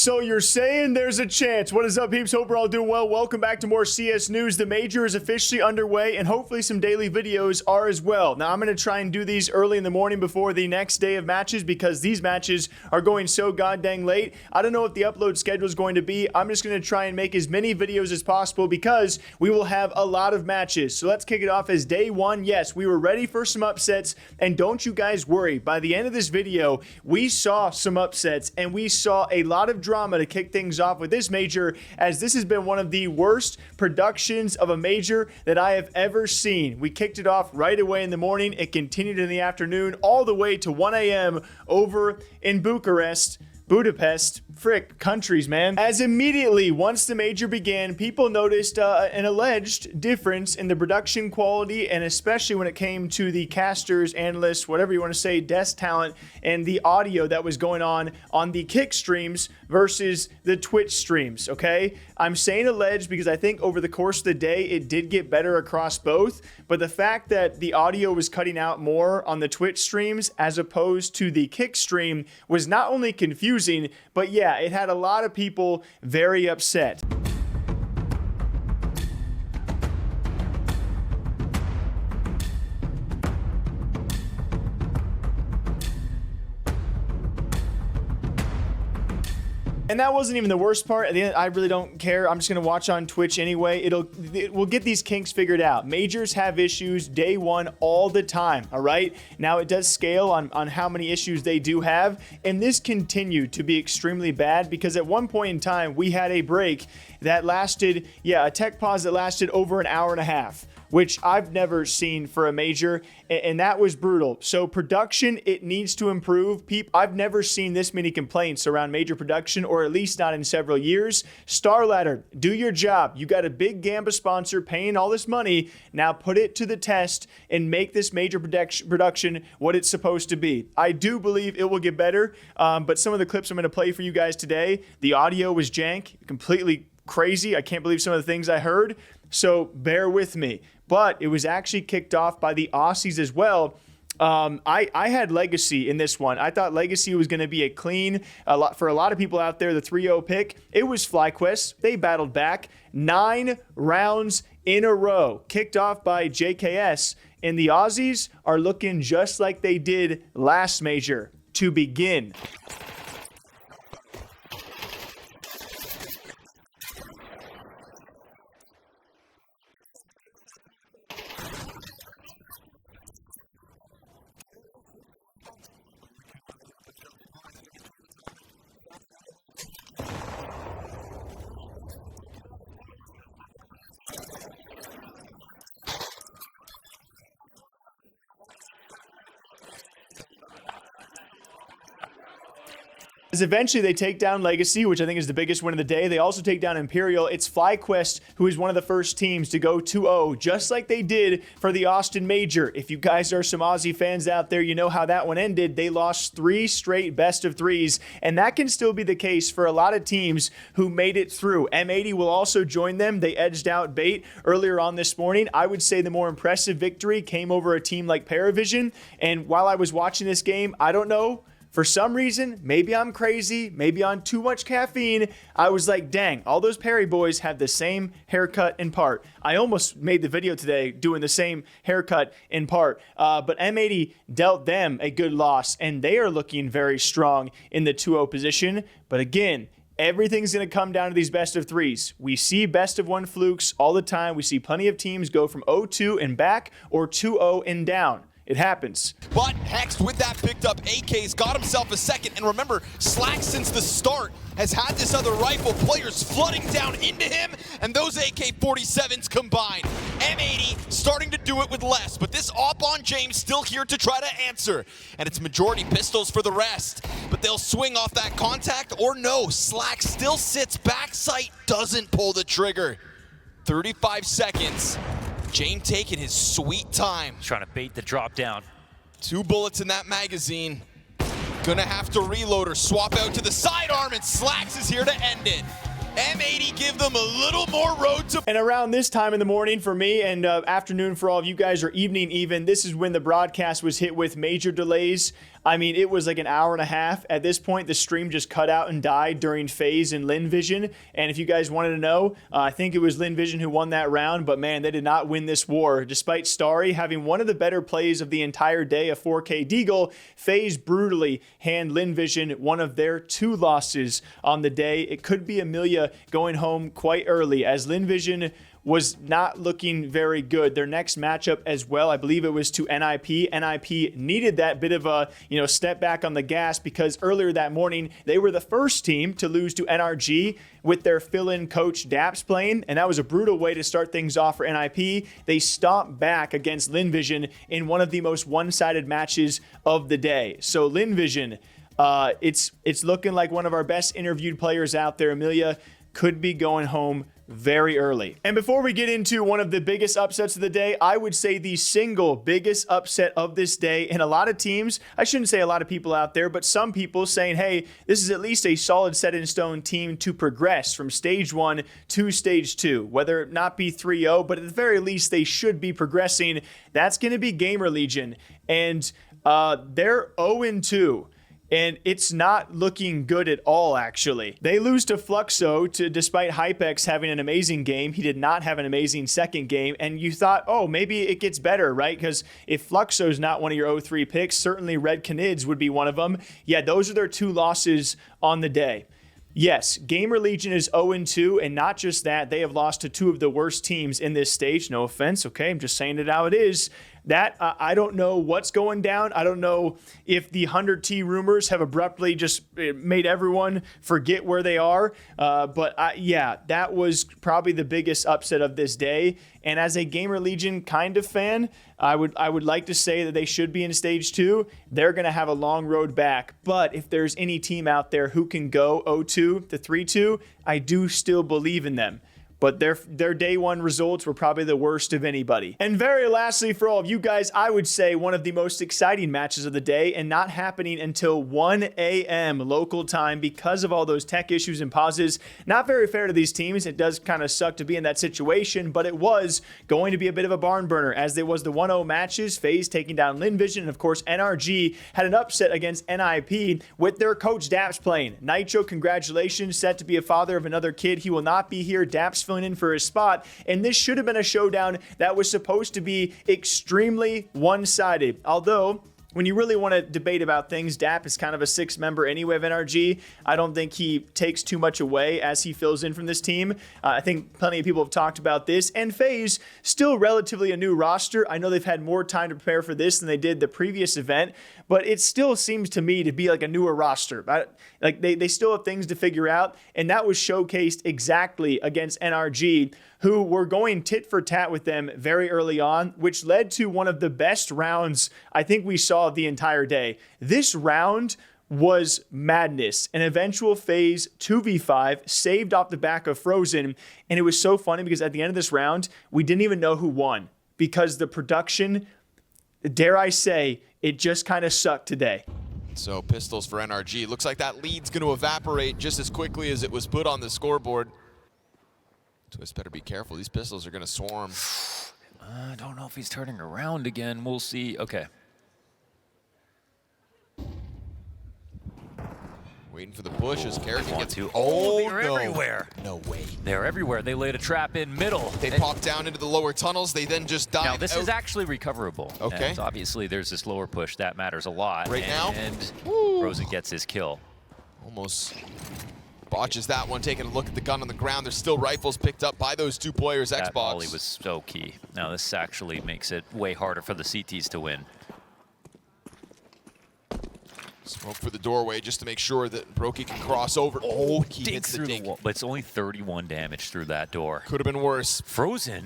So you're saying there's a chance. What is up, peeps? Hope we're all doing well. Welcome back to more CS news. The major is officially underway, and hopefully some daily videos are as well. Now, I'm going to try and do these early in the morning before the next day of matches because these matches are going so goddamn late. I don't know what the upload schedule is going to be. I'm just going to try and make as many videos as possible because we will have a lot of matches. So let's kick it off as day one. Yes, we were ready for some upsets, and don't you guys worry. By the end of this video, we saw some upsets, and we saw a lot of drama to kick things off with this major, as this has been one of the worst productions of a major that I have ever seen. We kicked it off right away in the morning. It continued in the afternoon all the way to 1 a.m. over in Budapest, frick, countries, man. As immediately, once the major began, people noticed an alleged difference in the production quality, and especially when it came to the casters, analysts, whatever you want to say, desk talent, and the audio that was going on the Kick streams versus the Twitch streams, okay? I'm saying alleged because I think over the course of the day, it did get better across both, but the fact that the audio was cutting out more on the Twitch streams as opposed to the Kick stream was not only confusing, but yeah, it had a lot of people very upset. And that wasn't even the worst part. At the end, I really don't care. I'm just going to watch on Twitch anyway. We'll get these kinks figured out. Majors have issues day one all the time, all right? Now, it does scale on how many issues they do have, and this continued to be extremely bad because at one point in time, we had a break that lasted, a tech pause that lasted over an hour and a half, which I've never seen for a major, and that was brutal. So production, it needs to improve. I've never seen this many complaints around major production, or at least not in several years. StarLadder, do your job. You got a big Gamba sponsor paying all this money. Now put it to the test and make this major production what it's supposed to be. I do believe it will get better, but some of the clips I'm going to play for you guys today, the audio was jank, completely crazy. I can't believe some of the things I heard, so bear with me. But it was actually kicked off by the Aussies as well. I had Legacy in this one. I thought Legacy was going to be a clean, for a lot of people out there, the 3-0 pick. It was FlyQuest. They battled back 9 rounds in a row, kicked off by JKS. And the Aussies are looking just like they did last major to begin. Eventually, they take down Legacy, which I think is the biggest win of the day. They also take down Imperial. It's FlyQuest who is one of the first teams to go 2-0, just like they did for the Austin Major. If you guys are some Aussie fans out there, you know how that one ended. They lost 3 straight best of 3s, and that can still be the case for a lot of teams who made it through. M80 will also join them. They edged out Bait earlier on this morning. I would say the more impressive victory came over a team like Parivision, and while I was watching this game, I don't know, for some reason, maybe I'm crazy, maybe on too much caffeine, I was like, dang, all those Perry boys have the same haircut in part. I almost made the video today doing the same haircut in part, but M80 dealt them a good loss, and they are looking very strong in the 2-0 position. But again, everything's going to come down to these best of 3s. We see best of 1 flukes all the time. We see plenty of teams go from 0-2 and back or 2-0 and down. It happens. But Hex with that picked up AK's got himself a second. And remember, Slack since the start has had this other rifle. Players flooding down into him, and those AK-47s combined. M80 starting to do it with less, but this op on James still here to try to answer. And it's majority pistols for the rest. But they'll swing off that contact or no. Slack still sits backside, doesn't pull the trigger. 35 seconds. Jane taking his sweet time. Trying to bait the drop down. 2 bullets in that magazine. Gonna have to reload or swap out to the sidearm, and Slacks is here to end it. M80 give them a little more road to... And around this time in the morning for me, and afternoon for all of you guys, or evening even, this is when the broadcast was hit with major delays. I mean, it was like an hour and a half. At this point, the stream just cut out and died during FaZe and LinVision. And if you guys wanted to know, I think it was LinVision who won that round. But man, they did not win this war. Despite Starry having one of the better plays of the entire day, a 4K Deagle, FaZe brutally hand LinVision one of their 2 losses on the day. It could be Amelia going home quite early, as LinVision was not looking very good. Their next matchup as well, I believe it was to NIP. NIP needed that bit of a step back on the gas, because earlier that morning they were the first team to lose to NRG with their fill-in coach DAPS playing, and that was a brutal way to start things off for NIP. They stomped back against LinVision in one of the most one-sided matches of the day. So LinVision, it's looking like one of our best interviewed players out there. Amelia could be going home very early. And before we get into one of the biggest upsets of the day, I would say the single biggest upset of this day, and a lot of teams, I shouldn't say a lot of people out there, but some people saying, hey, this is at least a solid set in stone team to progress from stage 1 to stage 2, whether it not be 3-0, but at the very least they should be progressing. That's going to be GamerLegion, and they're 0-2. And it's not looking good at all, actually. They lose to Fluxo, despite Hypex having an amazing game. He did not have an amazing second game. And you thought, oh, maybe it gets better, right? Because if Fluxo's not one of your 0-3 picks, certainly Red Canids would be one of them. Yeah, those are their 2 losses on the day. Yes, GamerLegion is 0-2, and not just that, they have lost to 2 of the worst teams in this stage. No offense, okay? I'm just saying it how it is. That, I don't know what's going down. I don't know if the 100T rumors have abruptly just made everyone forget where they are. Yeah, that was probably the biggest upset of this day. And as a GamerLegion kind of fan, I would like to say that they should be in stage 2. They're going to have a long road back. But if there's any team out there who can go 0-2 to 3-2, I do still believe in them. But their day 1 results were probably the worst of anybody. And very lastly, for all of you guys, I would say one of the most exciting matches of the day, and not happening until 1 a.m. local time because of all those tech issues and pauses. Not very fair to these teams. It does kind of suck to be in that situation, but it was going to be a bit of a barn burner, as there was the 1-0 matches, FaZe taking down LinVision, and of course NRG had an upset against NIP with their coach DAPS playing. Nitro, congratulations, set to be a father of another kid. He will not be here. DAPS filling in for his spot, and this should have been a showdown that was supposed to be extremely one-sided. Although, when you really want to debate about things, DAP is kind of a 6th member anyway of NRG. I don't think he takes too much away as he fills in from this team. I think plenty of people have talked about this. And FaZe, still relatively a new roster. I know they've had more time to prepare for this than they did the previous event, but it still seems to me to be like a newer roster. Like they still have things to figure out, and that was showcased exactly against NRG, who were going tit for tat with them very early on, which led to one of the best rounds I think we saw the entire day. This round was madness. An eventual FaZe 2v5 saved off the back of Frozen, and it was so funny because at the end of this round, we didn't even know who won, because the production, dare I say, it just kind of sucked today. So pistols for NRG. Looks like that lead's going to evaporate just as quickly as it was put on the scoreboard. Twist better be careful. These pistols are going to swarm. I don't know if he's turning around again. We'll see. Okay. Waiting for the push as Kerrigan gets to. Oh, they're no. everywhere. No way. They're everywhere. They laid a trap in middle. They pop down into the lower tunnels. They then just dive Now, this out. is actually recoverable. Okay. And obviously, there's this lower push. That matters a lot. Right now? And Woo. Rosen gets his kill. Almost botches that one, taking a look at the gun on the ground. There's still rifles picked up by those 2 players. That Xbox. volley was so key. Now, this actually makes it way harder for the CTs to win. Smoke for the doorway just to make sure that Brokey can cross over. Oh, he hits the through dink. the wall. But it's only 31 damage through that door. Could have been worse. Frozen?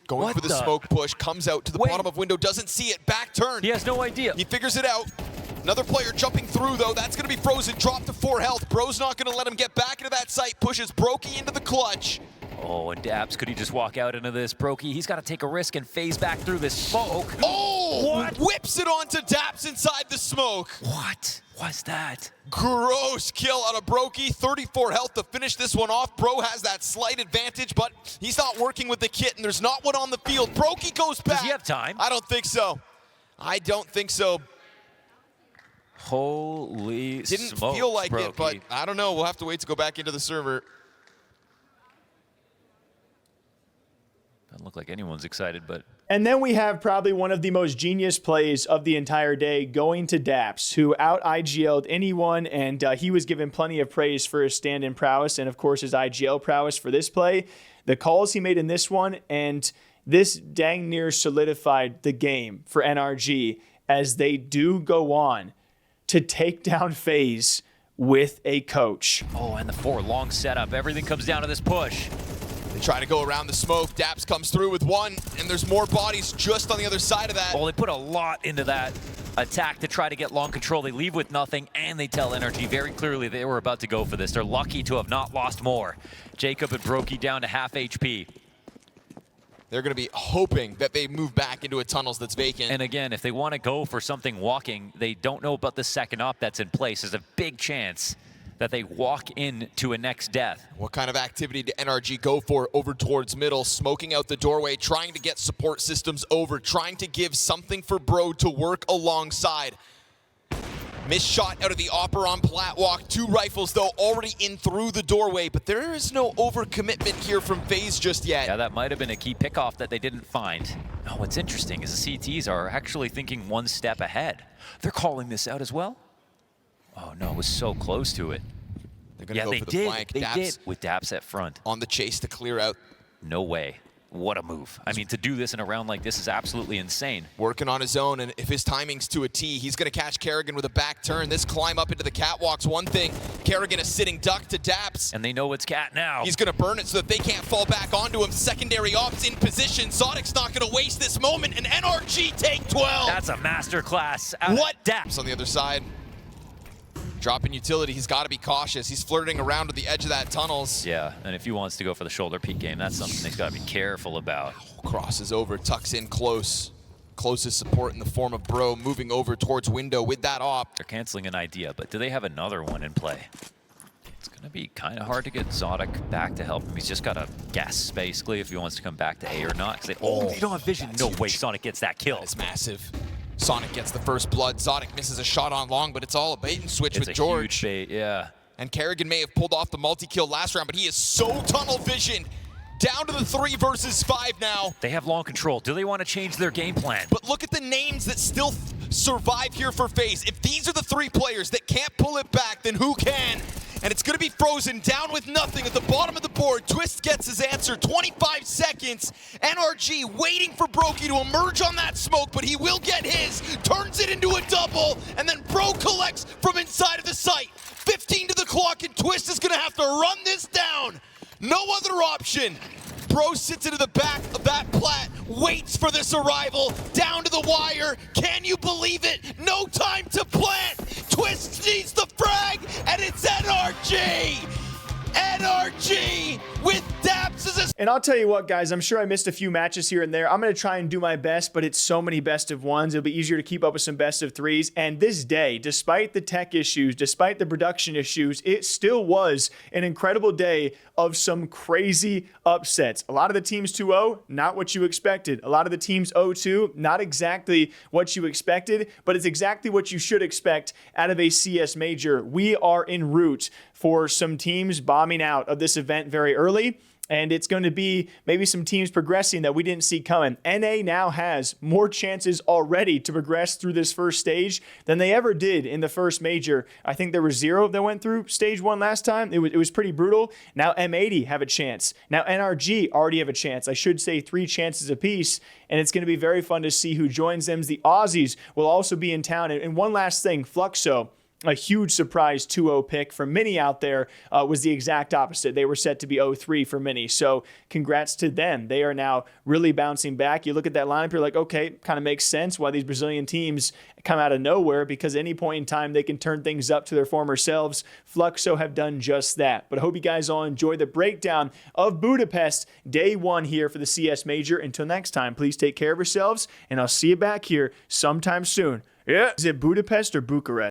Going What for the the- smoke push, comes out to the Wait. bottom of window, doesn't see it, back turn. He has no idea. He figures it out. Another player jumping through, though. That's going to be Frozen. Drop to 4 health. Bro's not going to let him get back into that site. Pushes Brokey into the clutch. Oh, and DAPS, could he just walk out into this? Brokey, he's got to take a risk and phase back through this smoke. Oh! What? Whips it onto DAPS inside the smoke. What was that? Gross kill out of Brokey. 34 health to finish this one off. Bro has that slight advantage, but he's not working with the kit, and there's not one on the field. Brokey goes back. Does he have time? I don't think so. I don't think so. Holy Didn't smokes, feel like Brokey. it, but I don't know. We'll have to wait to go back into the server. Doesn't look like anyone's excited, but... And then we have probably one of the most genius plays of the entire day going to DAPS, who out-IGL'd anyone, and he was given plenty of praise for his stand-in prowess and, of course, his IGL prowess for this play. The calls he made in this one, and this dang near solidified the game for NRG as they do go on to take down FaZe with a coach. Oh, and the 4 long setup. Everything comes down to this push. They try to go around the smoke. DAPS comes through with 1, and there's more bodies just on the other side of that. Well, they put a lot into that attack to try to get long control. They leave with nothing, and they tell NRG very clearly they were about to go for this. They're lucky to have not lost more. Jacob and Brokey down to half HP. They're going to be hoping that they move back into a tunnels that's vacant. And again, if they want to go for something walking, they don't know about the second op that's in place. There's a big chance that they walk into a next death. What kind of activity did NRG go for over towards middle? Smoking out the doorway, trying to get support systems over, trying to give something for Bro to work alongside. Missed shot out of the Opera on Platwalk. 2 rifles, though, already in through the doorway, but there is no overcommitment here from FaZe just yet. Yeah, that might have been a key pickoff that they didn't find. Oh, what's interesting is the CTs are actually thinking 1 step ahead. They're calling this out as well. Oh, no, it was so close to it. They're going to go for the flank. They DAPS did, with DAPS at front. on the chase to clear out. No way. What a move. I mean, to do this in a round like this is absolutely insane. Working on his own, and if his timing's to a T, he's going to catch Kerrigan with a back turn. This climb up into the catwalk's one thing. Kerrigan is sitting duck to DAPS. And they know it's Cat now. He's going to burn it so that they can't fall back onto him. Secondary ops in position. Zodic's not going to waste this moment, and NRG take 12. That's a masterclass. What? DAPS On the other side. Dropping utility, he's got to be cautious. He's flirting around to the edge of that tunnels. Yeah, and if he wants to go for the shoulder peek game, that's something he's got to be careful about. Crosses over, tucks in close. Closest support in the form of Bro, moving over towards window with that op. They're canceling an idea, but do they have another one in play? It's going to be kind of hard to get Zodic back to help him. He's just got to guess, basically, if he wants to come back to A or not. They don't have vision. No way Sonic gets that kill. It's massive. Sonic gets the first blood. Zodic misses a shot on long, but it's all a bait and switch It's with a George. huge bait, yeah. And Kerrigan may have pulled off the multi-kill last round, but he is so tunnel visioned. Down to the 3 versus 5 now. They have long control. Do they want to change their game plan? But look at the names that still survive here for FaZe. If these are the 3 players that can't pull it back, then who can? And it's going to be Frozen down with nothing at the bottom of the board. Twist gets his answer, 25 seconds. NRG waiting for Brokey to emerge on that smoke, but he will get his. Turns it into a double, and then Bro collects from inside of the site. 15 to the clock, and Twist is going to have to run this down. No other option. Bro sits into the back of that plat, waits for this arrival, down to the wire. Can you believe it? No time to plant. Twist needs the frag, and it's NRG. NRG with DAPS as a... And I'll tell you what, guys, I'm sure I missed a few matches here and there. I'm going to try and do my best, but it's so many best of ones. It'll be easier to keep up with some best of threes. And this day, despite the tech issues, despite the production issues, it still was an incredible day of some crazy upsets. A lot of the teams 2-0, not what you expected. A lot of the teams 0-2, not exactly what you expected, but it's exactly what you should expect out of a CS major. We are en route for some teams bombing out of this event very early, and it's going to be maybe some teams progressing that we didn't see coming. NA now has more chances already to progress through this first stage than they ever did in the first major. I think there were 0 that went through stage 1 last time. It was pretty brutal. Now M80 have a chance. Now NRG already have a chance. I should say 3 chances apiece, and it's going to be very fun to see who joins them. The Aussies will also be in town. And one last thing, Fluxo, a huge surprise 2-0 pick for many out there, was the exact opposite. They were set to be 0-3 for many. So congrats to them. They are now really bouncing back. You look at that lineup, you're like, okay, kind of makes sense why these Brazilian teams come out of nowhere, because at any point in time they can turn things up to their former selves. Fluxo have done just that. But I hope you guys all enjoy the breakdown of Budapest, day 1 here for the CS Major. Until next time, please take care of yourselves, and I'll see you back here sometime soon. Yeah. Is it Budapest or Bucharest?